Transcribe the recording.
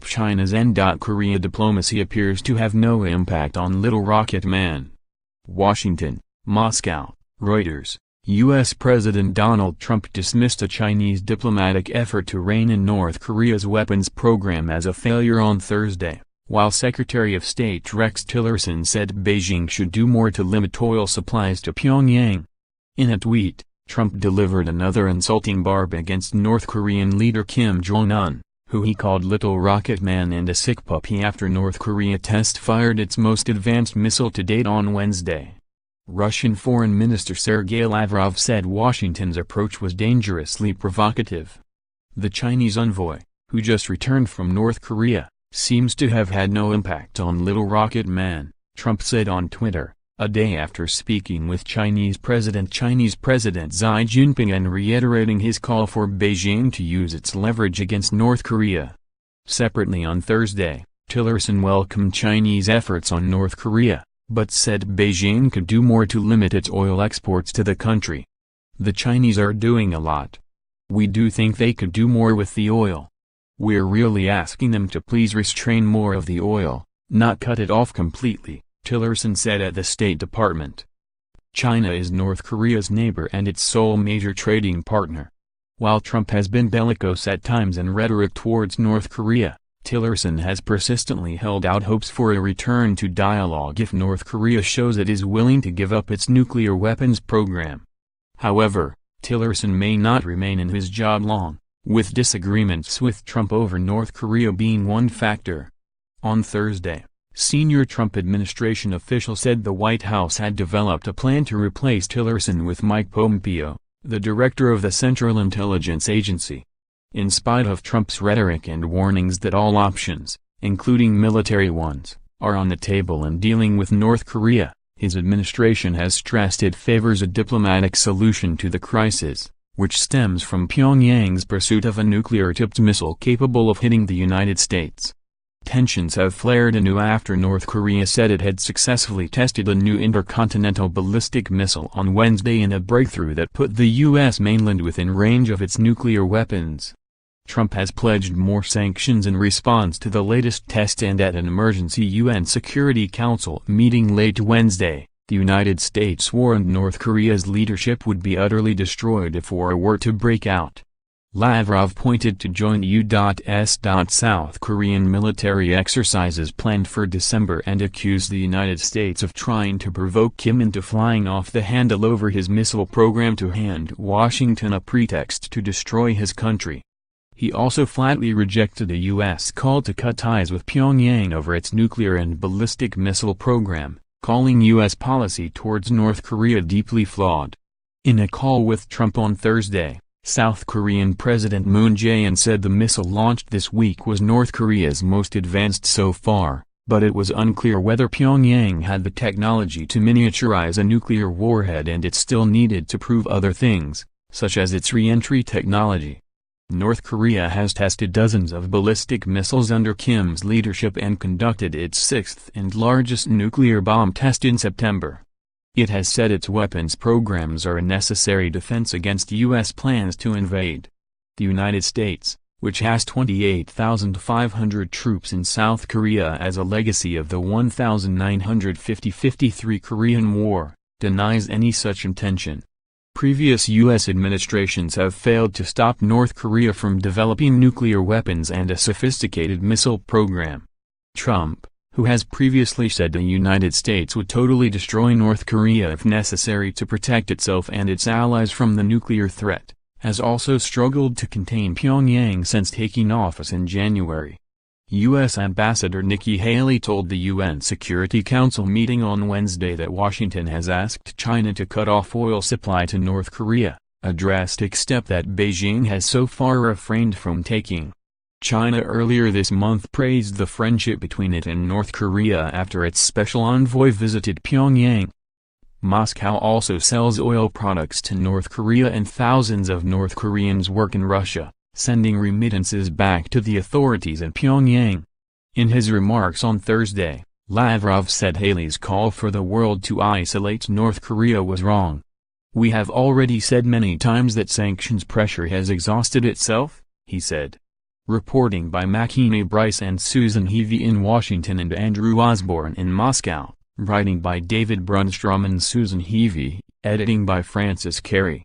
China's N.Korea diplomacy appears to have no impact on Little Rocket Man. Washington, Moscow, Reuters. U.S. President Donald Trump dismissed a Chinese diplomatic effort to rein in North Korea's weapons program as a failure on Thursday, while Secretary of State Rex Tillerson said Beijing should do more to limit oil supplies to Pyongyang. In a tweet, Trump delivered another insulting barb against North Korean leader Kim Jong Un, who he called Little Rocket Man and a sick puppy after North Korea test-fired its most advanced missile to date on Wednesday. Russian Foreign Minister Sergei Lavrov said Washington's approach was dangerously provocative. The Chinese envoy, who just returned from North Korea, seems to have had no impact on Little Rocket Man, Trump said on Twitter, a day after speaking with Chinese President Xi Jinping and reiterating his call for Beijing to use its leverage against North Korea. Separately on Thursday, Tillerson welcomed Chinese efforts on North Korea, but said Beijing could do more to limit its oil exports to the country. The Chinese are doing a lot. We do think they could do more with the oil. We're really asking them to please restrain more of the oil, not cut it off completely, Tillerson said at the State Department. China is North Korea's neighbor and its sole major trading partner. While Trump has been bellicose at times in rhetoric towards North Korea, Tillerson has persistently held out hopes for a return to dialogue if North Korea shows it is willing to give up its nuclear weapons program. However, Tillerson may not remain in his job long, with disagreements with Trump over North Korea being one factor. On Thursday, senior Trump administration officials said the White House had developed a plan to replace Tillerson with Mike Pompeo, the director of the Central Intelligence Agency. In spite of Trump's rhetoric and warnings that all options, including military ones, are on the table in dealing with North Korea, his administration has stressed it favors a diplomatic solution to the crisis, which stems from Pyongyang's pursuit of a nuclear-tipped missile capable of hitting the United States. Tensions have flared anew after North Korea said it had successfully tested a new intercontinental ballistic missile on Wednesday in a breakthrough that put the U.S. mainland within range of its nuclear weapons. Trump has pledged more sanctions in response to the latest test, and at an emergency UN Security Council meeting late Wednesday, the United States warned North Korea's leadership would be utterly destroyed if war were to break out. Lavrov pointed to joint U.S. South Korean military exercises planned for December and accused the United States of trying to provoke Kim into flying off the handle over his missile program to hand Washington a pretext to destroy his country. He also flatly rejected a U.S. call to cut ties with Pyongyang over its nuclear and ballistic missile program, calling U.S. policy towards North Korea deeply flawed. In a call with Trump on Thursday, South Korean President Moon Jae-in said the missile launched this week was North Korea's most advanced so far, but it was unclear whether Pyongyang had the technology to miniaturize a nuclear warhead, and it still needed to prove other things, such as its re-entry technology. North Korea has tested dozens of ballistic missiles under Kim's leadership and conducted its sixth and largest nuclear bomb test in September. It has said its weapons programs are a necessary defense against U.S. plans to invade. The United States, which has 28,500 troops in South Korea as a legacy of the 1950–53 Korean War, denies any such intention. Previous U.S. administrations have failed to stop North Korea from developing nuclear weapons and a sophisticated missile program. Trump, who has previously said the United States would totally destroy North Korea if necessary to protect itself and its allies from the nuclear threat, has also struggled to contain Pyongyang since taking office in January. U.S. Ambassador Nikki Haley told the UN Security Council meeting on Wednesday that Washington has asked China to cut off oil supply to North Korea, a drastic step that Beijing has so far refrained from taking. China earlier this month praised the friendship between it and North Korea after its special envoy visited Pyongyang. Moscow also sells oil products to North Korea, and thousands of North Koreans work in Russia, sending remittances back to the authorities in Pyongyang. In his remarks on Thursday, Lavrov said Haley's call for the world to isolate North Korea was wrong. "We have already said many times that sanctions pressure has exhausted itself," he said. Reporting by Makini Bryce and Susan Heavey in Washington and Andrew Osborne in Moscow. Writing by David Brunstrom and Susan Heavey. Editing by Francis Carey.